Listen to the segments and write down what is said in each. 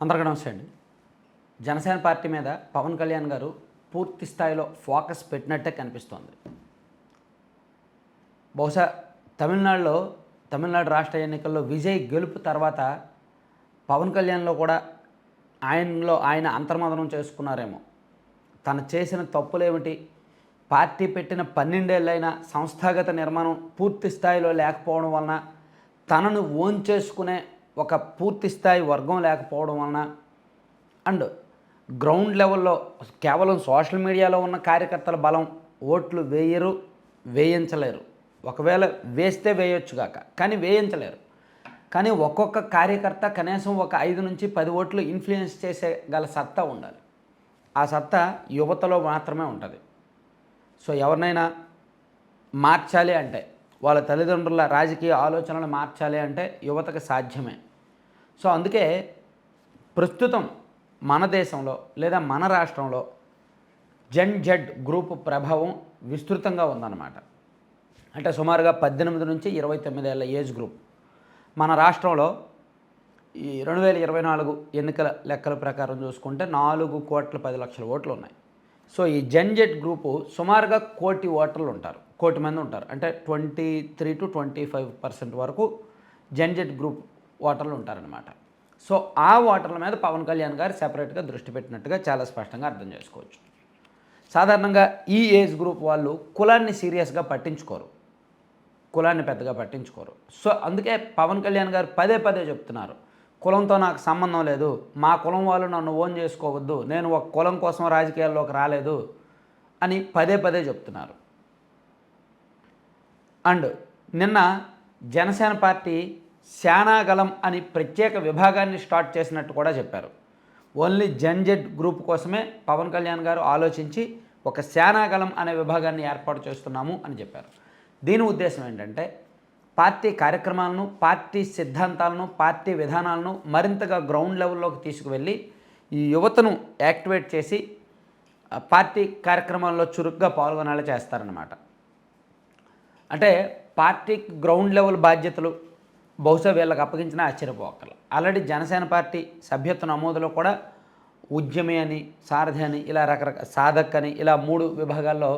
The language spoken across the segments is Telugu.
అందరికీ నమస్తే అండి. జనసేన పార్టీ మీద పవన్ కళ్యాణ్ గారు పూర్తి స్థాయిలో ఫోకస్ పెట్టినట్టే కనిపిస్తోంది. బహుశా తమిళనాడు రాష్ట్ర ఎన్నికల్లో విజయ్ గెలుపు తర్వాత పవన్ కళ్యాణ్లో కూడా ఆయన అంతర్మదనం చేసుకున్నారేమో. తను చేసిన తప్పులేమిటి, పార్టీ పెట్టిన 12 ఏళ్ళైనా సంస్థాగత నిర్మాణం పూర్తి స్థాయిలో లేకపోవడం వలన, తనను ఓన్ చేసుకునే ఒక పూర్తి స్థాయి వర్గం లేకపోవడం వలన, అండ్ గ్రౌండ్ లెవెల్లో కేవలం సోషల్ మీడియాలో ఉన్న కార్యకర్తల బలం ఓట్లు వేయించలేరు. ఒకవేళ వేస్తే వేయొచ్చుగాక, కానీ వేయించలేరు. కానీ ఒక్కొక్క కార్యకర్త కనీసం ఒక 5 నుంచి 10 ఓట్లు ఇన్ఫ్లుయెన్స్ చేసేగల సత్తా ఉండాలి. ఆ సత్తా యువతలో మాత్రమే ఉంటుంది. సో ఎవరినైనా మార్చాలి అంటే, వాళ్ళ తల్లిదండ్రుల రాజకీయ ఆలోచనలు మార్చాలి అంటే యువతకు సాధ్యమే. సో అందుకే ప్రస్తుతం మన దేశంలో లేదా మన రాష్ట్రంలో జెడ్ గ్రూప్ ప్రభావం విస్తృతంగా ఉందన్నమాట. అంటే సుమారుగా 18 నుంచి 29 ఏళ్ళ ఏజ్ గ్రూప్ మన రాష్ట్రంలో ఈ 2024 ఎన్నికల లెక్కల ప్రకారం చూసుకుంటే 4,10,00,000 ఓట్లు ఉన్నాయి. సో ఈ జెడ్ గ్రూపు సుమారుగా 1,00,00,000 ఓటర్లు ఉంటారు, 1,00,00,000 మంది ఉంటారు. అంటే 23 to 25% వరకు జెడ్ గ్రూప్ ఓటర్లు ఉంటారనమాట. సో ఆ ఓటర్ల మీద పవన్ కళ్యాణ్ గారు సెపరేట్గా దృష్టి పెట్టినట్టుగా చాలా స్పష్టంగా అర్థం చేసుకోవచ్చు. సాధారణంగా ఈ ఏజ్ గ్రూప్ వాళ్ళు కులాన్ని సీరియస్గా పట్టించుకోరు, కులాన్ని పెద్దగా పట్టించుకోరు. సో అందుకే పవన్ కళ్యాణ్ గారు పదే చెప్తున్నారు, కులంతో నాకు సంబంధం లేదు, మా కులం వాళ్ళు నన్ను ఓన్ చేసుకోవద్దు, నేను ఒక కులం కోసం రాజకీయాల్లోకి రాలేదు అని పదే చెప్తున్నారు. అండ్ నిన్న జనసేన పార్టీ శానాగలం అని ప్రత్యేక విభాగాన్ని స్టార్ట్ చేసినట్టు కూడా చెప్పారు. ఓన్లీ జెడ్ గ్రూప్ కోసమే పవన్ కళ్యాణ్ గారు ఆలోచించి ఒక శానాగలం అనే విభాగాన్ని ఏర్పాటు చేస్తున్నాము అని చెప్పారు. దీని ఉద్దేశం ఏంటంటే, పార్టీ కార్యక్రమాలను, పార్టీ సిద్ధాంతాలను, పార్టీ విధానాలను మరింతగా గ్రౌండ్ లెవెల్లోకి తీసుకువెళ్ళి ఈ యువతను యాక్టివేట్ చేసి పార్టీ కార్యక్రమాల్లో చురుగ్గా పాల్గొనేలా చేస్తారన్నమాట. అంటే పార్టీకి గ్రౌండ్ లెవెల్ బాధ్యతలు బహుశా వీళ్ళకి అప్పగించినా ఆశ్చర్యపోకర్లేదు. ఆల్రెడీ జనసేన పార్టీ సభ్యత్వ నమోదులో కూడా ఉద్యమి అని, సారథి అని, ఇలా రకరకాల సాధక్ అని ఇలా 3 విభాగాల్లో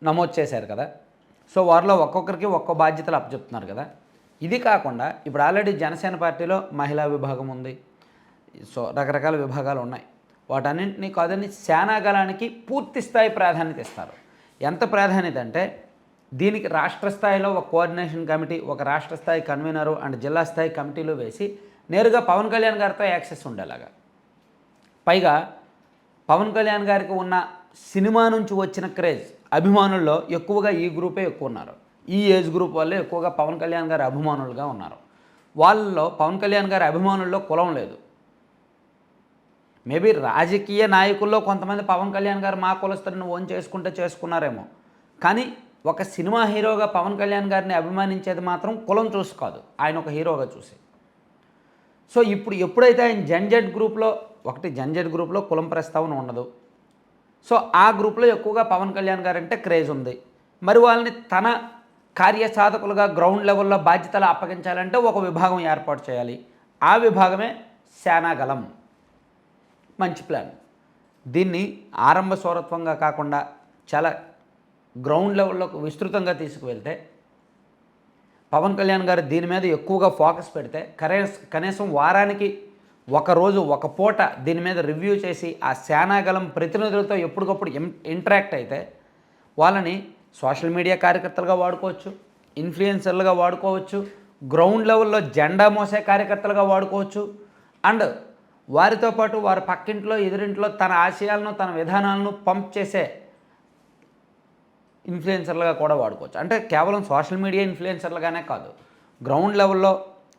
నమోదు చేశారు కదా. సో వారిలో ఒక్కొక్కరికి ఒక్కో బాధ్యతలు అప్పచెప్తున్నారు కదా. ఇది కాకుండా ఇప్పుడు ఆల్రెడీ జనసేన పార్టీలో మహిళా విభాగం ఉంది. సో రకరకాల విభాగాలు ఉన్నాయి. వాటన్నింటినీ కాదని శానాగలానికి పూర్తి స్థాయి ప్రాధాన్యత ఇస్తారు. ఎంత ప్రాధాన్యత అంటే, దీనికి రాష్ట్ర స్థాయిలో ఒక కోఆర్డినేషన్ కమిటీ, ఒక రాష్ట్ర స్థాయి కన్వీనరు అండ్ జిల్లా స్థాయి కమిటీలు వేసి నేరుగా పవన్ కళ్యాణ్ గారితో యాక్సెస్ ఉండేలాగా. పైగా పవన్ కళ్యాణ్ గారికి ఉన్న సినిమా నుంచి వచ్చిన క్రేజ్ అభిమానుల్లో ఎక్కువగా ఈ గ్రూపే ఎక్కువ ఉన్నారు. ఈ ఏజ్ గ్రూప్ వాళ్ళే ఎక్కువగా పవన్ కళ్యాణ్ గారి అభిమానులుగా ఉన్నారు. వాళ్ళలో పవన్ కళ్యాణ్ గారి అభిమానుల్లో కులం లేదు. మేబీ రాజకీయ నాయకుల్లో కొంతమంది పవన్ కళ్యాణ్ గారు మా కులస్తులను ఓన్ చేసుకున్నారేమో, కానీ ఒక సినిమా హీరోగా పవన్ కళ్యాణ్ గారిని అభిమానించేది మాత్రం కులం చూసి కాదు, ఆయన ఒక హీరోగా చూసి. సో ఎప్పుడైతే ఆయన జెడ్ గ్రూప్లో కులం ప్రస్తావన ఉండదు. సో ఆ గ్రూప్లో ఎక్కువగా పవన్ కళ్యాణ్ గారు అంటే క్రేజ్ ఉంది. మరి వాళ్ళని తన కార్యసాధకులుగా గ్రౌండ్ లెవెల్లో బాధ్యతలు అప్పగించాలంటే ఒక విభాగం ఏర్పాటు చేయాలి. ఆ విభాగమే శానాగలం. మంచి ప్లాన్. దీన్ని ఆరంభ సౌరత్వంగా కాకుండా చాలా గ్రౌండ్ లెవెల్లోకి విస్తృతంగా తీసుకువెళ్తే, పవన్ కళ్యాణ్ గారు దీని మీద ఎక్కువగా ఫోకస్ పెడితే, కనీసం వారానికి ఒకరోజు ఒక పూట దీని మీద రివ్యూ చేసి ఆ శానాగలం ప్రతినిధులతో ఎప్పటికప్పుడు ఇంటరాక్ట్ అయితే వాళ్ళని సోషల్ మీడియా కార్యకర్తలుగా వాడుకోవచ్చు, ఇన్ఫ్లుయెన్సర్లుగా వాడుకోవచ్చు, గ్రౌండ్ లెవెల్లో జెండా మోసే కార్యకర్తలుగా వాడుకోవచ్చు, అండ్ వారితో పాటు వారి పక్కింట్లో ఎదురింట్లో తన ఆశయాలను, తన విధానాలను పంప్ చేసే ఇన్ఫ్లుయెన్సర్లుగా కూడా వాడుకోవచ్చు. అంటే కేవలం సోషల్ మీడియా ఇన్ఫ్లుయెన్సర్లుగానే కాదు, గ్రౌండ్ లెవెల్లో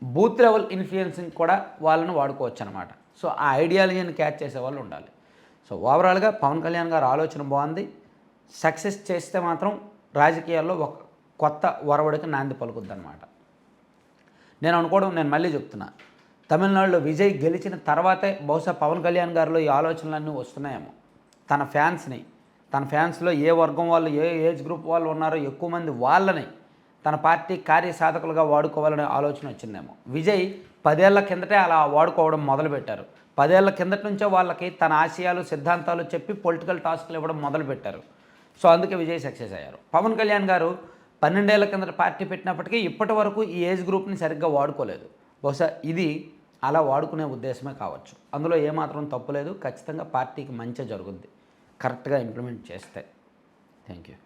బూత్ లెవెల్ ఇన్ఫ్లుయెన్సింగ్ కూడా వాళ్ళని వాడుకోవచ్చు అనమాట. సో ఆ ఐడియాలజీని క్యాచ్ చేసే వాళ్ళు ఉండాలి. సో ఓవరాల్గా పవన్ కళ్యాణ్ గారు ఆలోచన బాగుంది. సక్సెస్ చేస్తే మాత్రం రాజకీయాల్లో ఒక కొత్త ఒరవడికి నాంది పలుకుద్ది అనమాట. నేను మళ్ళీ చెప్తున్నా, తమిళనాడులో విజయ్ గెలిచిన తర్వాతే బహుశా పవన్ కళ్యాణ్ గారిలో ఈ ఆలోచనలన్నీ వస్తున్నాయేమో. తన ఫ్యాన్స్లో ఏ వర్గం వాళ్ళు, ఏ ఏజ్ గ్రూప్ వాళ్ళు ఉన్నారో ఎక్కువ మంది వాళ్ళని తన పార్టీ కార్యసాధకులుగా వాడుకోవాలనే ఆలోచన వచ్చిందేమో. విజయ్ 10 ఏళ్ల కిందటే అలా వాడుకోవడం మొదలుపెట్టారు. 10 ఏళ్ల కిందటి నుంచే వాళ్ళకి తన ఆశయాలు, సిద్ధాంతాలు చెప్పి పొలిటికల్ టాస్క్లు ఇవ్వడం మొదలుపెట్టారు. సో అందుకే విజయ్ సక్సెస్ అయ్యారు. పవన్ కళ్యాణ్ గారు 12 ఏళ్ల కిందట పార్టీ పెట్టినప్పటికీ ఇప్పటి వరకు ఈ ఏజ్ గ్రూప్ని సరిగ్గా వాడుకోలేదు. బహుశా ఇది అలా వాడుకునే ఉద్దేశమే కావచ్చు. అందులో ఏమాత్రం తప్పు లేదు. ఖచ్చితంగా పార్టీకి మంచి జరుగుద్ది కరెక్ట్గా ఇంప్లిమెంట్ చేస్తే. Thank you.